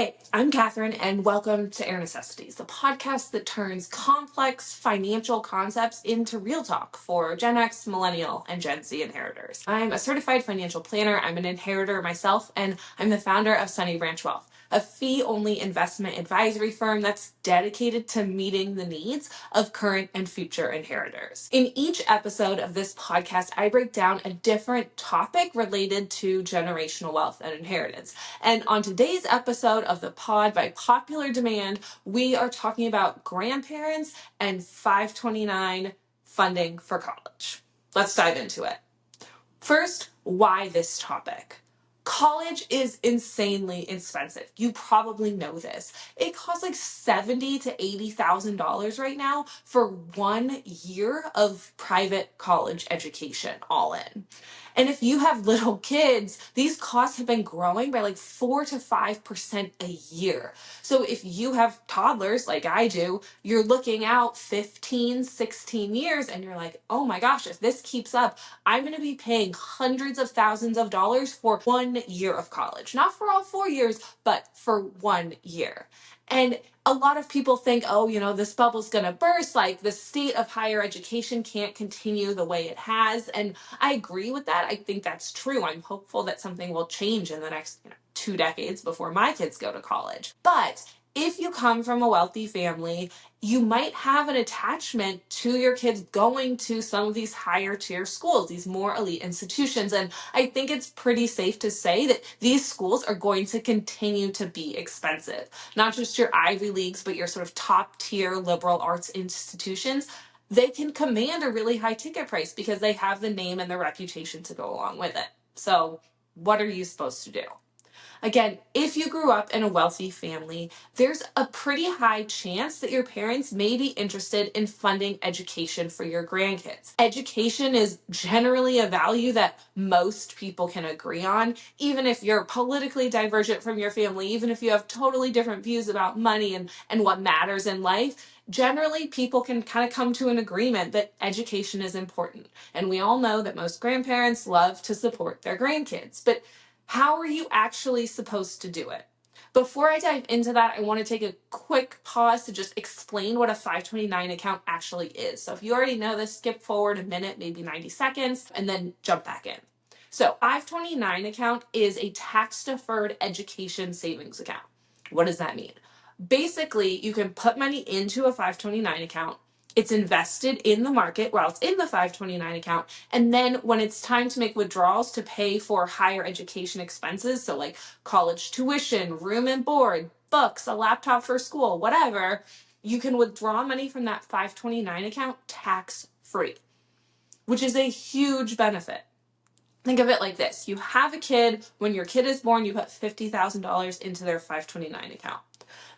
Hey, I'm Catherine, and welcome to Air Necessities, the podcast that turns complex financial concepts into real talk for Gen X, Millennial, and Gen Z inheritors. I'm a certified financial planner, I'm an inheritor myself, and I'm the founder of Sunny Branch Wealth, a fee-only investment advisory firm that's dedicated to meeting the needs of current and future inheritors. In each episode of this podcast, I break down a different topic related to generational wealth and inheritance. And on today's episode of the pod, by popular demand, we are talking about grandparents and 529 funding for college. Let's dive into it. First, why this topic? College is insanely expensive. You probably know this. It costs like $70,000 to $80,000 right now for 1 year of private college education, all in. And if you have little kids, these costs have been growing by like 4 to 5% a year. So if you have toddlers like I do, you're looking out 15, 16 years and you're like, oh my gosh, if this keeps up, I'm going to be paying hundreds of thousands of dollars for 1 year of college. Not for all 4 years, but for 1 year. And a lot of people think, oh, this bubble's going to burst. Like the state of higher education can't continue the way it has. And I agree with that. I think that's true. I'm hopeful that something will change in the next 2 decades before my kids go to college. But if you come from a wealthy family, you might have an attachment to your kids going to some of these higher tier schools, these more elite institutions. And I think it's pretty safe to say that these schools are going to continue to be expensive. Not just your Ivy Leagues, but your sort of top tier liberal arts institutions. They can command a really high ticket price because they have the name and the reputation to go along with it. So what are you supposed to do? Again, if you grew up in a wealthy family, there's a pretty high chance that your parents may be interested in funding education for your grandkids. Education is generally a value that most people can agree on, even if you're politically divergent from your family, even if you have totally different views about money and what matters in life. Generally, people can kind of come to an agreement that education is important. And we all know that most grandparents love to support their grandkids. But how are you actually supposed to do it? Before I dive into that, I want to take a quick pause to just explain what a 529 account actually is. So if you already know this, skip forward a minute, maybe 90 seconds, and then jump back in. So 529 account is a tax-deferred education savings account. What does that mean? Basically, you can put money into a 529 account. It's invested in the market while it's in the 529 account. And then when it's time to make withdrawals to pay for higher education expenses, so like college tuition, room and board, books, a laptop for school, whatever, you can withdraw money from that 529 account tax-free, which is a huge benefit. Think of it like this. You have a kid. When your kid is born, you put $50,000 into their 529 account.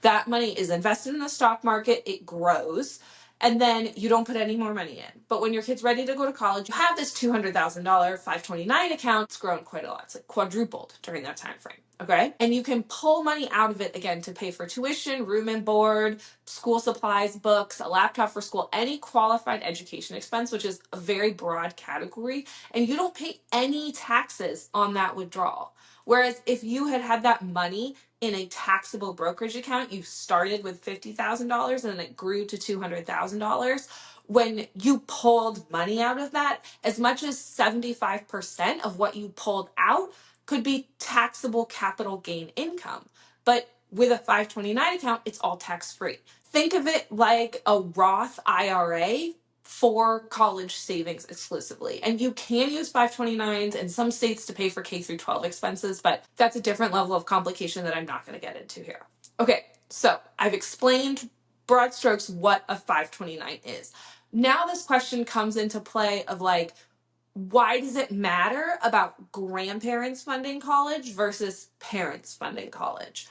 That money is invested in the stock market. It grows. And then you don't put any more money in. But when your kid's ready to go to college, you have this $200,000 529 account. It's grown quite a lot. It's like quadrupled during that time frame. Okay. And you can pull money out of it again to pay for tuition, room and board, school supplies, books, a laptop for school, any qualified education expense, which is a very broad category. And you don't pay any taxes on that withdrawal. Whereas if you had that money in a taxable brokerage account, you started with $50,000 and it grew to $200,000. When you pulled money out of that, as much as 75% of what you pulled out could be taxable capital gain income. But with a 529 account, it's all tax-free. Think of it like a Roth IRA for college savings exclusively. And you can use 529s in some states to pay for K through 12 expenses, but that's a different level of complication that I'm not going to get into here. Okay, so I've explained broad strokes what a 529 is. Now this question comes into play of like, why does it matter about grandparents funding college versus parents funding college?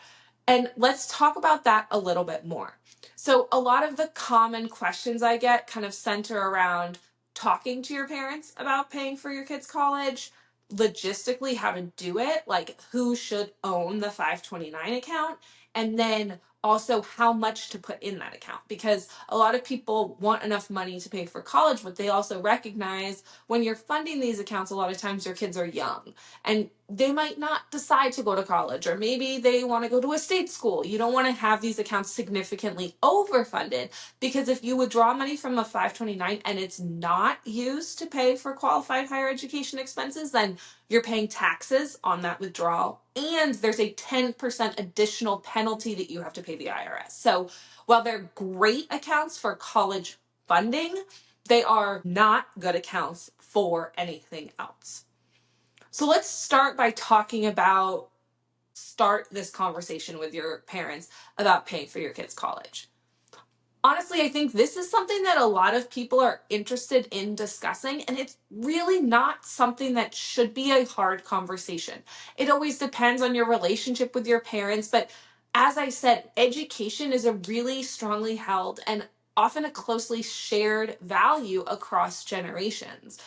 And let's talk about that a little bit more. So a lot of the common questions I get kind of center around talking to your parents about paying for your kids' college, logistically how to do it, like who should own the 529 account, and then also how much to put in that account, because a lot of people want enough money to pay for college, but they also recognize when you're funding these accounts, a lot of times your kids are young and they might not decide to go to college, or maybe they want to go to a state school. You don't want to have these accounts significantly overfunded, because if you withdraw money from a 529 and it's not used to pay for qualified higher education expenses, then you're paying taxes on that withdrawal, and there's a 10% additional penalty that you have to pay the IRS. So while they're great accounts for college funding, they are not good accounts for anything else. So let's start by start this conversation with your parents about paying for your kids' college. Honestly, I think this is something that a lot of people are interested in discussing, and it's really not something that should be a hard conversation. It always depends on your relationship with your parents, but as I said, education is a really strongly held and often a closely shared value across generations.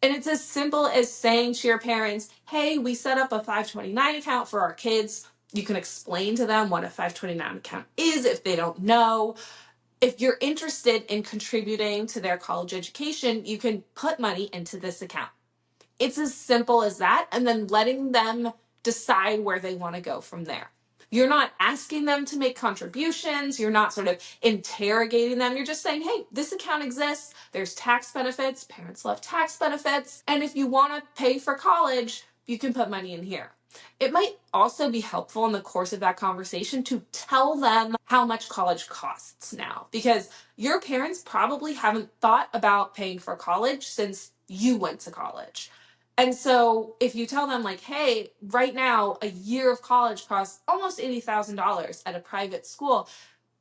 And it's as simple as saying to your parents, hey, we set up a 529 account for our kids. You can explain to them what a 529 account is if they don't know. If you're interested in contributing to their college education, you can put money into this account. It's as simple as that, and then letting them decide where they want to go from there. You're not asking them to make contributions. You're not sort of interrogating them. You're just saying, hey, this account exists. There's tax benefits. Parents love tax benefits. And if you want to pay for college, you can put money in here. It might also be helpful in the course of that conversation to tell them how much college costs now, because your parents probably haven't thought about paying for college since you went to college. And so if you tell them, like, hey, right now, a year of college costs almost $80,000 at a private school,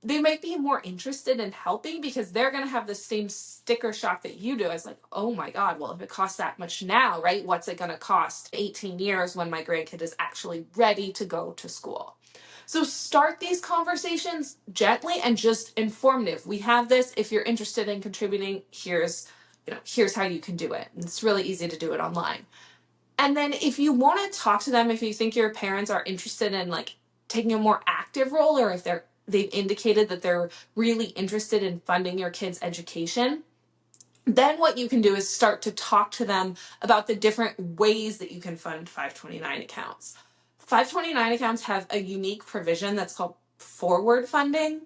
they might be more interested in helping, because they're going to have the same sticker shock that you do, as like, oh my God, well, if it costs that much now, right, what's it going to cost 18 years when my grandkid is actually ready to go to school? So start these conversations gently and just informative. We have this. If you're interested in contributing, here's how you can do it. And it's really easy to do it online. And then if you want to talk to them, if you think your parents are interested in like taking a more active role, or if they've indicated that they're really interested in funding your kids' education, then what you can do is start to talk to them about the different ways that you can fund 529 accounts. 529 accounts have a unique provision that's called forward funding.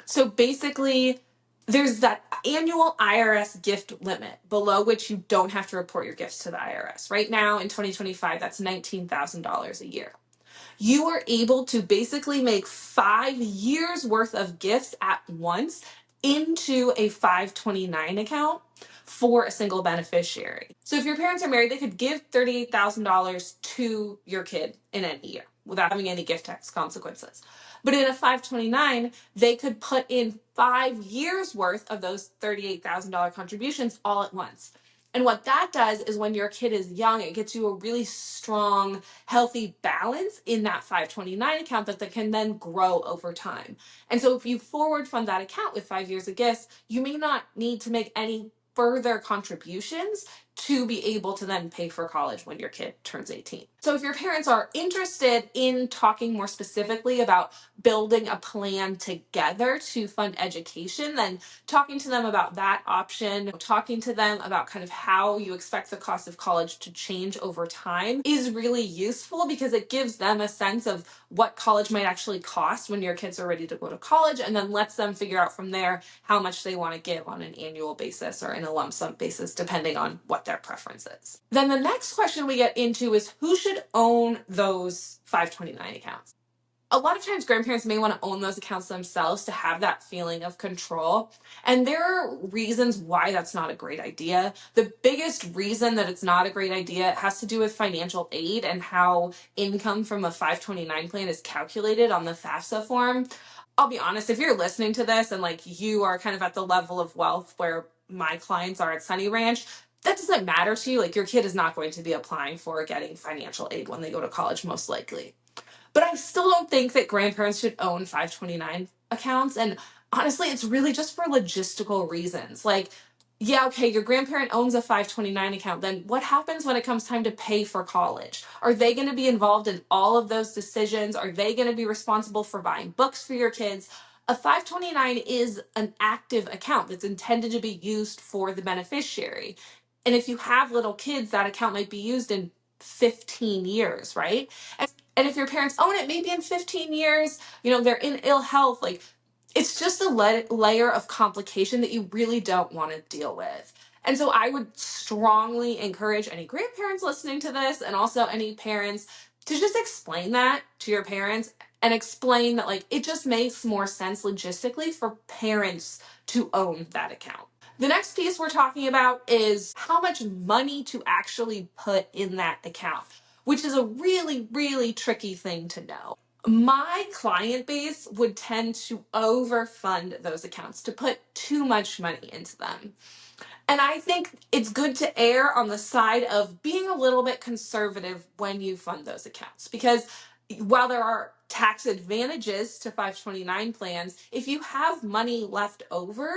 So basically, there's that annual IRS gift limit below which you don't have to report your gifts to the IRS. Right now in 2025, that's $19,000 a year. You are able to basically make 5 years worth of gifts at once into a 529 account for a single beneficiary. So if your parents are married, they could give $38,000 to your kid in any year without having any gift tax consequences. But in a 529, they could put in 5 years worth of those $38,000 contributions all at once. And what that does is, when your kid is young, it gets you a really strong, healthy balance in that 529 account that they can then grow over time. And so if you forward fund that account with 5 years of gifts, you may not need to make any further contributions to be able to then pay for college when your kid turns 18. So if your parents are interested in talking more specifically about building a plan together to fund education, then talking to them about that option, talking to them about kind of how you expect the cost of college to change over time is really useful, because it gives them a sense of what college might actually cost when your kids are ready to go to college, and then lets them figure out from there how much they want to give on an annual basis or in a lump sum basis, depending on what their preference is. Then the next question we get into is, who should own those 529 accounts? A lot of times grandparents may want to own those accounts themselves to have that feeling of control. And there are reasons why that's not a great idea. The biggest reason that it's not a great idea has to do with financial aid and how income from a 529 plan is calculated on the FAFSA form. I'll be honest, if you're listening to this and like you are kind of at the level of wealth where my clients are at Sunny Ranch, that doesn't matter to you. Like, your kid is not going to be applying for or getting financial aid when they go to college, most likely. But I still don't think that grandparents should own 529 accounts. And honestly, it's really just for logistical reasons. Like, yeah, okay, your grandparent owns a 529 account. Then what happens when it comes time to pay for college? Are they going to be involved in all of those decisions? Are they going to be responsible for buying books for your kids? A 529 is an active account that's intended to be used for the beneficiary. And if you have little kids, that account might be used in 15 years, right? And if your parents own it, maybe in 15 years, they're in ill health, like it's just a layer of complication that you really don't want to deal with. And so I would strongly encourage any grandparents listening to this and also any parents to just explain that to your parents and explain that like it just makes more sense logistically for parents to own that account. The next piece we're talking about is how much money to actually put in that account, which is a really, really tricky thing to know. My client base would tend to overfund those accounts, to put too much money into them. And I think it's good to err on the side of being a little bit conservative when you fund those accounts. Because while there are tax advantages to 529 plans, if you have money left over,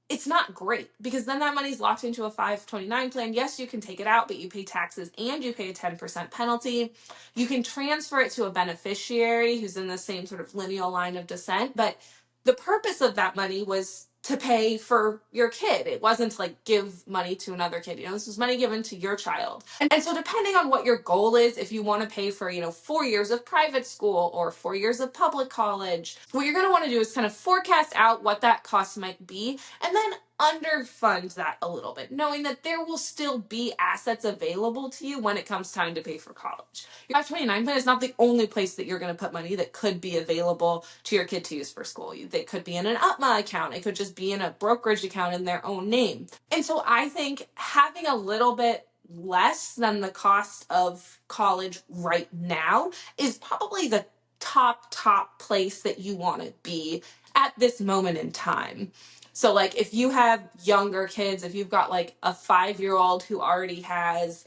it's not great because then that money's locked into a 529 plan. Yes, you can take it out, but you pay taxes and you pay a 10% penalty. You can transfer it to a beneficiary who's in the same sort of lineal line of descent. But the purpose of that money was to pay for your kid. It wasn't to like give money to another kid. This was money given to your child. And so depending on what your goal is, if you want to pay for, 4 years of private school or 4 years of public college, what you're going to want to do is kind of forecast out what that cost might be and then underfund that a little bit, knowing that there will still be assets available to you when it comes time to pay for college. Your 529 plan is not the only place that you're going to put money that could be available to your kid to use for school. They could be in an UTMA account. It could just be in a brokerage account in their own name. And so I think having a little bit less than the cost of college right now is probably the top place that you want to be at this moment in time. So like if you have younger kids, if you've got like a 5-year-old who already has,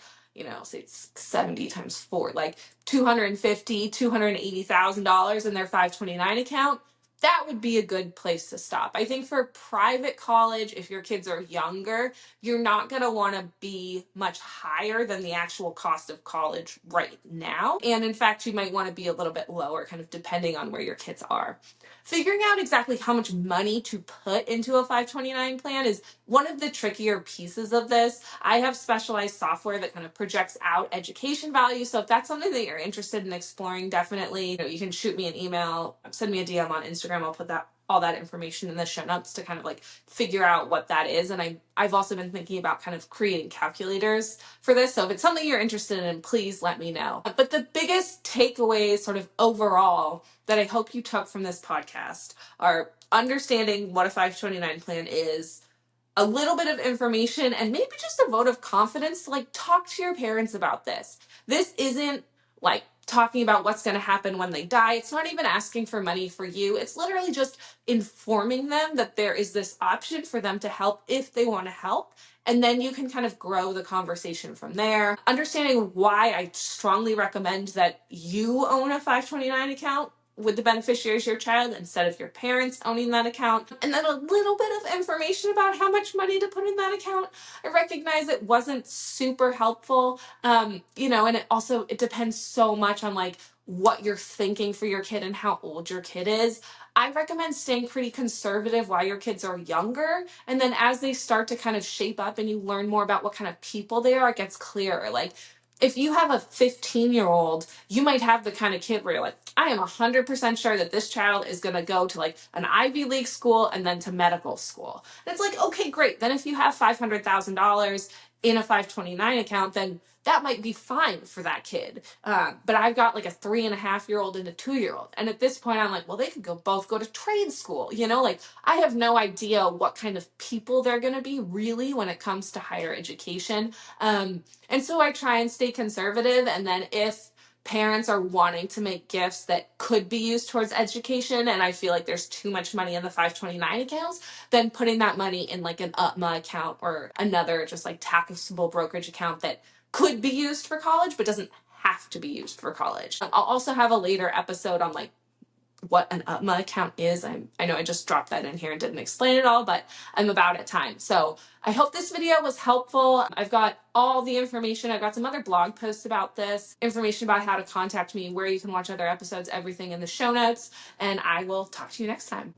say it's 70 times 4, like $280,000 in their 529 account, that would be a good place to stop. I think for private college, if your kids are younger, you're not going to want to be much higher than the actual cost of college right now. And in fact, you might want to be a little bit lower, kind of depending on where your kids are. Figuring out exactly how much money to put into a 529 plan is one of the trickier pieces of this. I have specialized software that kind of projects out education value. So if that's something that you're interested in exploring, definitely, you can shoot me an email, send me a DM on Instagram. I'll put all that information in the show notes to kind of like figure out what that is. And I've also been thinking about kind of creating calculators for this. So if it's something you're interested in, please let me know. But the biggest takeaways sort of overall that I hope you took from this podcast are understanding what a 529 plan is, a little bit of information, and maybe just a vote of confidence to like talk to your parents about this. This isn't like talking about what's going to happen when they die. It's not even asking for money for you. It's literally just informing them that there is this option for them to help if they want to help. And then you can kind of grow the conversation from there. Understanding why I strongly recommend that you own a 529 account with the beneficiary as your child instead of your parents owning that account. And then a little bit of information about how much money to put in that account. I recognize it wasn't super helpful, and it depends so much on like what you're thinking for your kid and how old your kid is. I recommend staying pretty conservative while your kids are younger. And then as they start to kind of shape up and you learn more about what kind of people they are, it gets clearer. Like if you have a 15-year-old, you might have the kind of kid where you're like, I am 100% sure that this child is going to go to like an Ivy League school and then to medical school. And it's like, okay, great. Then if you have $500,000 in a 529 account, then that might be fine for that kid. But I've got like a 3.5-year-old and a 2-year-old. And at this point, I'm like, well, they could both go to trade school. Like I have no idea what kind of people they're going to be really when it comes to higher education. And so I try and stay conservative. And then if parents are wanting to make gifts that could be used towards education and I feel like there's too much money in the 529 accounts, then putting that money in like an UTMA account or another just like taxable brokerage account that could be used for college but doesn't have to be used for college. I'll also have a later episode on like what an UTMA account is. I know I just dropped that in here and didn't explain it all, but I'm about at time. So I hope this video was helpful. I've got all the information. I've got some other blog posts about this, information about how to contact me, where you can watch other episodes, everything in the show notes, and I will talk to you next time.